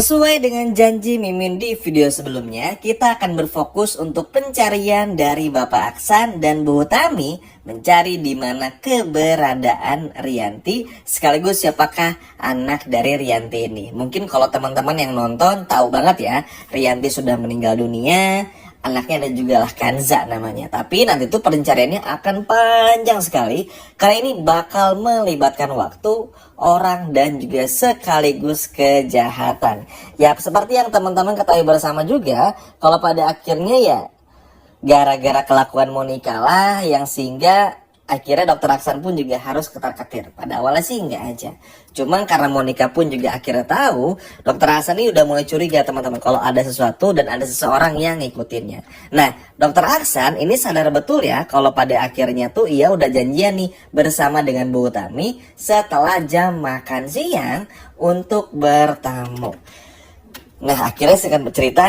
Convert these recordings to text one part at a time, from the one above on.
Sesuai dengan janji Mimin di video sebelumnya, kita akan berfokus untuk pencarian dari Bapak Aksan dan Bu Tami mencari di mana keberadaan Rianti, sekaligus siapakah anak dari Rianti ini. Mungkin kalau teman-teman yang nonton tahu banget ya, Rianti sudah meninggal dunia, anaknya ada juga lah Kanza namanya. Tapi nanti tuh pencariannya akan panjang sekali, karena ini bakal melibatkan waktu, orang, dan juga sekaligus kejahatan. Ya seperti yang teman-teman ketahui bersama juga, kalau pada akhirnya ya gara-gara kelakuan Monica lah yang sehingga akhirnya Dokter Aksan pun juga harus ketar-ketir. Pada awalnya sih enggak aja, cuman karena Monica pun juga akhirnya tahu, Dokter Aksan ini udah mulai curiga teman-teman kalau ada sesuatu dan ada seseorang yang ngikutinnya. Nah, Dokter Aksan ini sadar betul ya kalau pada akhirnya tuh ia udah janjian nih bersama dengan Bu Tami setelah jam makan siang untuk bertamu. Nah, akhirnya saya akan bercerita,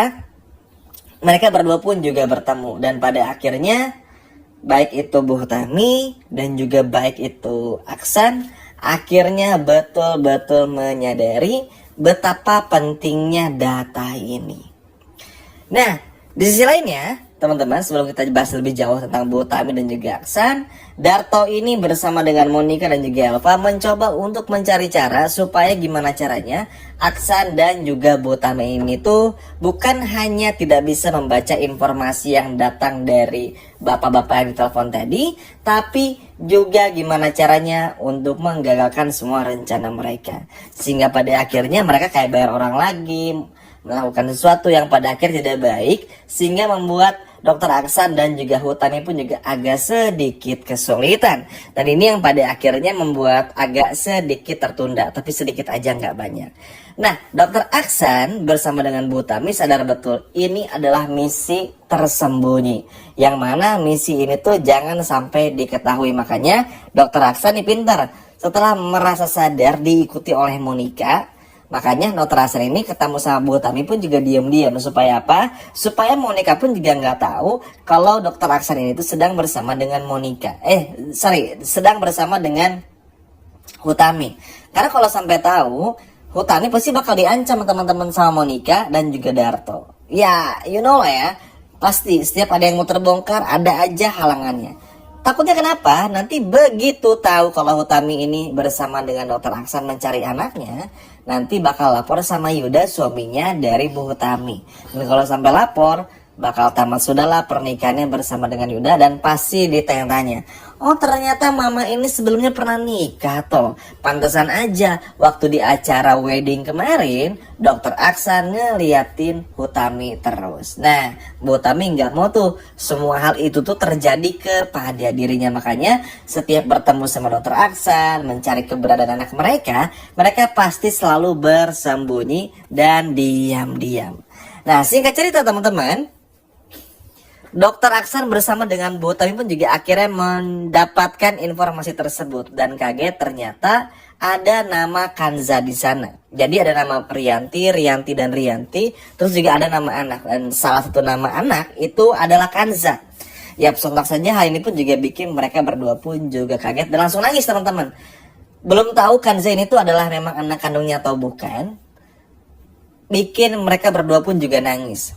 mereka berdua pun juga bertemu dan pada akhirnya baik itu Bu Tami dan juga baik itu Aksan akhirnya betul-betul menyadari betapa pentingnya data ini. Nah, di sisi lainnya, teman-teman, sebelum kita bahas lebih jauh tentang Bu Tami dan juga Aksan, Darto ini bersama dengan Monica dan juga Elva mencoba untuk mencari cara supaya gimana caranya Aksan dan juga Bu Tami ini tuh bukan hanya tidak bisa membaca informasi yang datang dari bapak-bapak yang ditelepon tadi, tapi juga gimana caranya untuk menggagalkan semua rencana mereka. Sehingga pada akhirnya mereka kayak bayar orang lagi, melakukan sesuatu yang pada akhirnya tidak baik, sehingga membuat Dokter Aksan dan juga Hutami pun juga agak sedikit kesulitan. Dan ini yang pada akhirnya membuat agak sedikit tertunda, tapi sedikit aja nggak banyak. Nah, Dokter Aksan bersama dengan Bu Tami sadar betul ini adalah misi tersembunyi, yang mana misi ini tuh jangan sampai diketahui. Makanya Dokter Aksan ini pintar, setelah merasa sadar diikuti oleh Monica, makanya Dokter Aksan ini ketemu sama Bu Tami pun juga diam-diam. Supaya apa? Supaya Monica pun juga nggak tahu kalau Dokter Aksan ini tuh sedang bersama dengan Monica. Sedang bersama dengan Hutami. Karena kalau sampai tahu, Hutami pasti bakal diancam teman-teman sama Monica dan juga Darto. Ya, you know lah ya. Pasti setiap ada yang mau terbongkar, ada aja halangannya. Takutnya kenapa? Nanti begitu tahu kalau Hutami ini bersama dengan Dokter Aksan mencari anaknya, nanti bakal lapor sama Yuda, suaminya dari Bu Hutami. Dan kalau sampai lapor, bakal tamat sudahlah pernikahannya bersama dengan Yuda dan pasti ditanya-tanya, oh ternyata mama ini sebelumnya pernah nikah toh. Pantesan aja waktu di acara wedding kemarin Dokter Aksan ngeliatin Hutami terus. Nah, Bu Hutami nggak mau tuh semua hal itu tuh terjadi kepada dirinya. Makanya setiap bertemu sama Dokter Aksan mencari keberadaan anak mereka, mereka pasti selalu bersembunyi dan diam-diam. Nah, singkat cerita teman-teman, Dokter Aksan bersama dengan Bu Tami pun juga akhirnya mendapatkan informasi tersebut dan kaget ternyata ada nama Kanza di sana. Jadi ada nama Rianti dan Rianti, terus juga ada nama anak, dan salah satu nama anak itu adalah Kanza. Ya sontak saja hal ini pun juga bikin mereka berdua pun juga kaget dan langsung nangis teman-teman. Belum tahu Kanza ini tuh adalah memang anak kandungnya atau bukan, bikin mereka berdua pun juga nangis.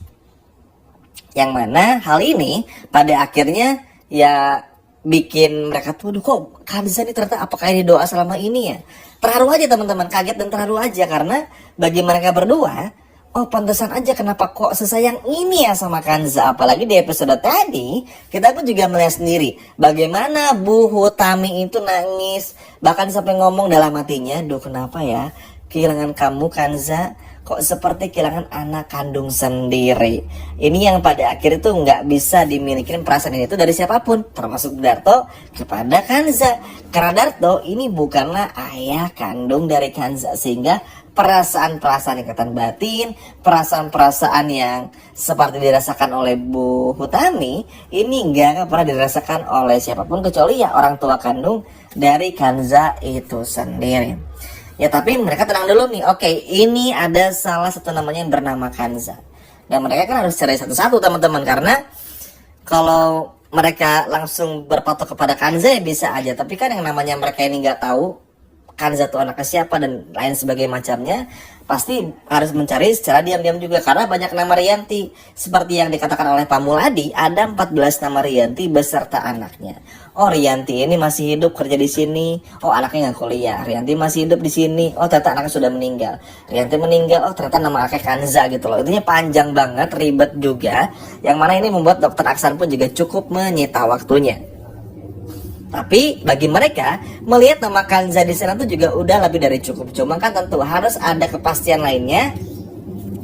Yang mana hal ini pada akhirnya ya bikin mereka tuh, aduh kok Kanza ini ternyata apakah ini doa selama ini ya. Terharu aja teman-teman, kaget dan terharu aja karena bagi mereka berdua, oh pantesan aja kenapa kok sesayang ini ya sama Kanza. Apalagi di episode tadi kita pun juga melihat sendiri bagaimana Bu Hutami itu nangis, bahkan sampai ngomong dalam hatinya, duh kenapa ya kehilangan kamu Kanza, kok seperti kehilangan anak kandung sendiri. Ini yang pada akhir itu nggak bisa dimiliki perasaan ini itu dari siapapun, termasuk Darto kepada Kanza. Karena Darto ini bukanlah ayah kandung dari Kanza, sehingga perasaan-perasaan ikatan batin, perasaan-perasaan yang seperti dirasakan oleh Bu Hutami ini nggak akan pernah dirasakan oleh siapapun kecuali ya orang tua kandung dari Kanza itu sendiri. Ya tapi mereka tenang dulu nih. Oke, ini ada salah satu namanya yang bernama Kanza. Dan mereka kan harus cari satu-satu teman-teman. Karena kalau mereka langsung berpatok kepada Kanza ya bisa aja. Tapi kan yang namanya mereka ini nggak tahu Kanza tuh anaknya siapa dan lain sebagainya macamnya, pasti harus mencari secara diam-diam juga karena banyak nama Rianti. Seperti yang dikatakan oleh Pak Muladi, ada 14 nama Rianti beserta anaknya. Oh, Rianti ini masih hidup kerja di sini. Oh, anaknya nggak kuliah. Rianti masih hidup di sini. Oh, ternyata anaknya sudah meninggal. Rianti meninggal. Oh, ternyata nama anaknya Kanza gitu loh. Intinya panjang banget, ribet juga. Yang mana ini membuat Dokter Aksan pun juga cukup menyita waktunya. Tapi bagi mereka melihat nama Kanza di sana tuh juga udah lebih dari cukup. Cuma kan tentu harus ada kepastian lainnya.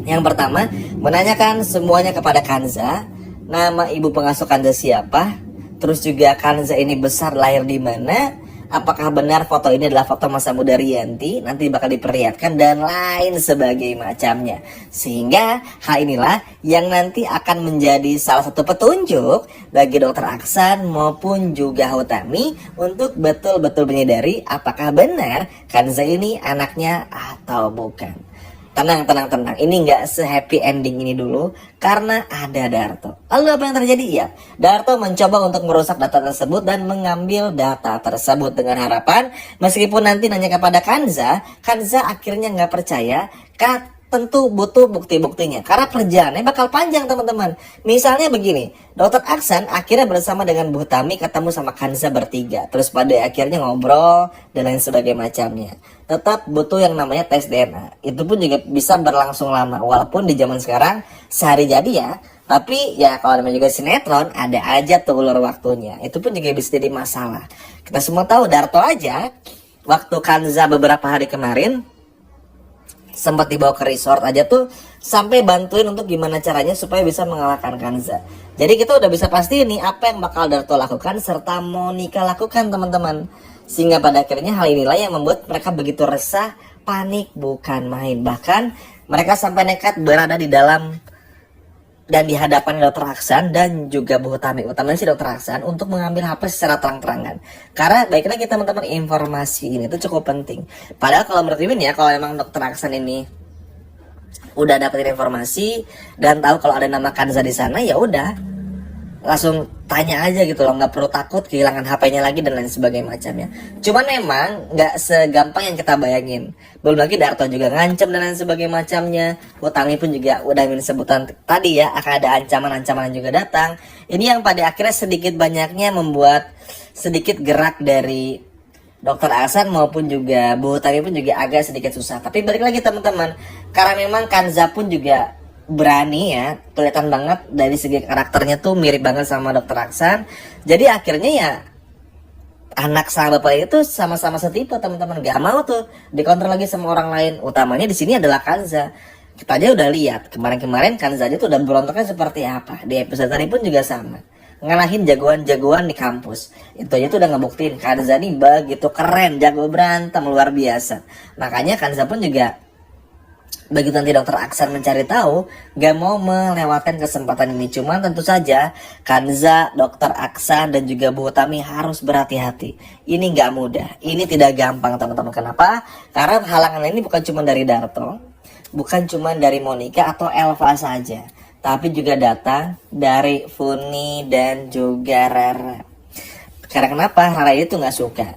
Yang pertama, menanyakan semuanya kepada Kanza. Nama ibu pengasuh Kanza siapa? Terus juga Kanza ini besar lahir di mana? Apakah benar foto ini adalah foto masa muda Rianti? Nanti bakal diperlihatkan dan lain sebagainya macamnya. Sehingga hal inilah yang nanti akan menjadi salah satu petunjuk bagi Dokter Aksan maupun juga Utami untuk betul-betul menyadari apakah benar Kanza ini anaknya atau bukan. Tenang. Ini nggak se-happy ending ini dulu karena ada Darto. Lalu apa yang terjadi? Ya, Darto mencoba untuk merusak data tersebut dan mengambil data tersebut dengan harapan meskipun nanti nanya kepada Kanza akhirnya nggak percaya. Tentu butuh bukti-buktinya karena perjalanannya bakal panjang teman-teman. Misalnya begini, Dokter Aksan akhirnya bersama dengan Bu Tami ketemu sama Kanza bertiga, terus pada akhirnya ngobrol dan lain sebagainya macamnya. Tetap butuh yang namanya tes DNA. Itu pun juga bisa berlangsung lama walaupun di zaman sekarang sehari jadi ya. Tapi ya kalau namanya juga sinetron ada aja tuh ulur waktunya. Itu pun juga bisa jadi masalah. Kita semua tahu Darto aja waktu Kanza beberapa hari kemarin sempat dibawa ke resort aja tuh sampai bantuin untuk gimana caranya supaya bisa mengalahkan Kanza. Jadi kita udah bisa pasti nih apa yang bakal Darto lakukan serta Monica lakukan teman-teman. Sehingga pada akhirnya hal inilah yang membuat mereka begitu resah, panik bukan main. Bahkan mereka sampai nekat berada di dalam dan di hadapan Dokter Aksan dan juga Bu Utami, utamanya si Dokter Aksan untuk mengambil HP secara terang-terangan. Karena baik lagi teman-teman, informasi ini tuh cukup penting. Padahal kalau menurut Mimin ya, kalau emang Dokter Aksan ini udah dapetin informasi dan tahu kalau ada nama Kanza di sana, ya udah langsung tanya aja gitu loh, nggak perlu takut kehilangan HP-nya lagi dan lain sebagainya macamnya. Cuman memang nggak segampang yang kita bayangin. Belum lagi Darto juga ngancam dan lain sebagainya macamnya. Utami pun juga udah minta sebutan tadi ya, akan ada ancaman-ancaman juga datang. Ini yang pada akhirnya sedikit banyaknya membuat sedikit gerak dari Dokter Aksan maupun juga Bu Utami pun juga agak sedikit susah. Tapi balik lagi teman-teman, karena memang Kanza pun juga berani ya, kelihatan banget dari segi karakternya tuh mirip banget sama Dokter Aksan. Jadi akhirnya ya anak sama bapak itu sama-sama setipe teman-teman, gak mau tuh dikontrol lagi sama orang lain. Utamanya di sini adalah Kanza. Kita aja udah lihat kemarin Kanza aja tuh udah berontaknya seperti apa. Di episode tadi pun juga sama, ngalahin jagoan-jagoan di kampus. Itu aja tuh udah ngebuktiin Kanza nih begitu keren, jago berantem luar biasa. Makanya Kanza pun juga begitu nanti Dokter Aksan mencari tahu, gak mau melewatkan kesempatan ini. Cuman tentu saja Kanza, Dokter Aksan dan juga Bu Utami harus berhati-hati. Ini gak mudah, ini tidak gampang teman-teman. Kenapa? Karena halangan ini bukan cuma dari Darto, bukan cuma dari Monica atau Elva saja, tapi juga datang dari Funi dan juga Rara. Karena kenapa? Rara itu gak suka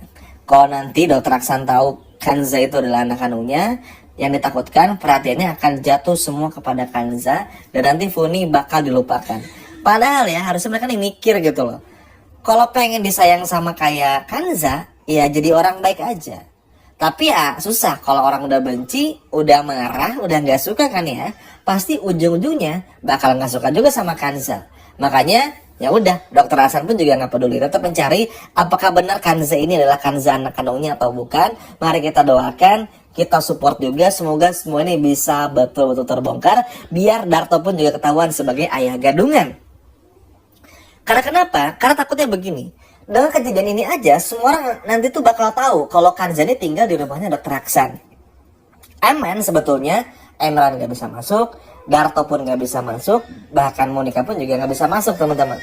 kalau nanti Dokter Aksan tahu Kanza itu adalah anak kandungnya. Yang ditakutkan perhatiannya akan jatuh semua kepada Kanza dan nanti Funi bakal dilupakan. Padahal ya harusnya mereka nih mikir gitu loh. Kalau pengen disayang sama kayak Kanza, ya jadi orang baik aja. Tapi ya susah kalau orang udah benci, udah marah, udah nggak suka kan ya. Pasti ujung-ujungnya bakal nggak suka juga sama Kanza. Makanya ya udah, Dokter Aksan pun juga nggak peduli, tetap mencari apakah benar Kanza ini adalah Kanza anak kandungnya atau bukan. Mari kita doakan, kita support juga, semoga semua ini bisa betul-betul terbongkar biar Darto pun juga ketahuan sebagai ayah gadungan. Karena kenapa? Karena takutnya begini, dengan kejadian ini aja semua orang nanti tuh bakal tahu kalau Kanza ini tinggal di rumahnya Dokter Aksan. Aman sebetulnya, Emran gak bisa masuk, Darto pun gak bisa masuk, bahkan Monica pun juga gak bisa masuk teman-teman.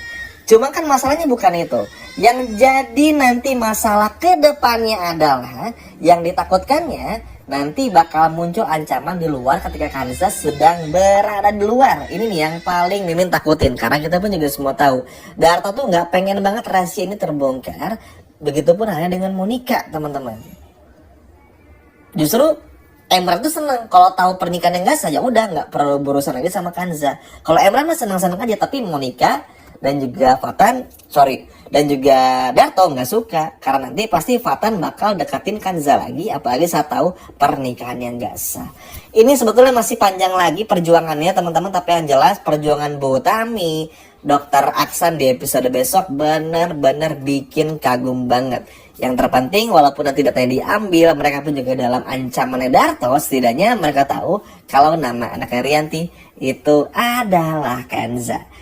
Cuma kan masalahnya bukan itu. Yang jadi nanti masalah kedepannya adalah yang ditakutkannya nanti bakal muncul ancaman di luar ketika Kanza sedang berada di luar. Ini nih yang paling Mimin takutin, karena kita pun juga semua tahu Darto tuh gak pengen banget rahasia ini terbongkar. Begitupun halnya dengan Monica teman-teman. Justru Emran tuh seneng kalau tahu pernikahan yang gak sah, ya udah nggak perlu berurusan lagi sama Kanza. Kalau Emran mah seneng-seneng aja, tapi mau nikah dan juga dan juga Darto nggak suka karena nanti pasti Fatan bakal deketin Kanza lagi, apalagi saat tahu pernikahan yang gak sah. Ini sebetulnya masih panjang lagi perjuangannya teman-teman, tapi yang jelas perjuangan Bu Tami, Dokter Aksan di episode besok bener-bener bikin kagum banget. Yang terpenting walaupun nanti datanya diambil, mereka pun juga dalam ancaman Darto, setidaknya mereka tahu kalau nama anaknya Rianti itu adalah Kanza.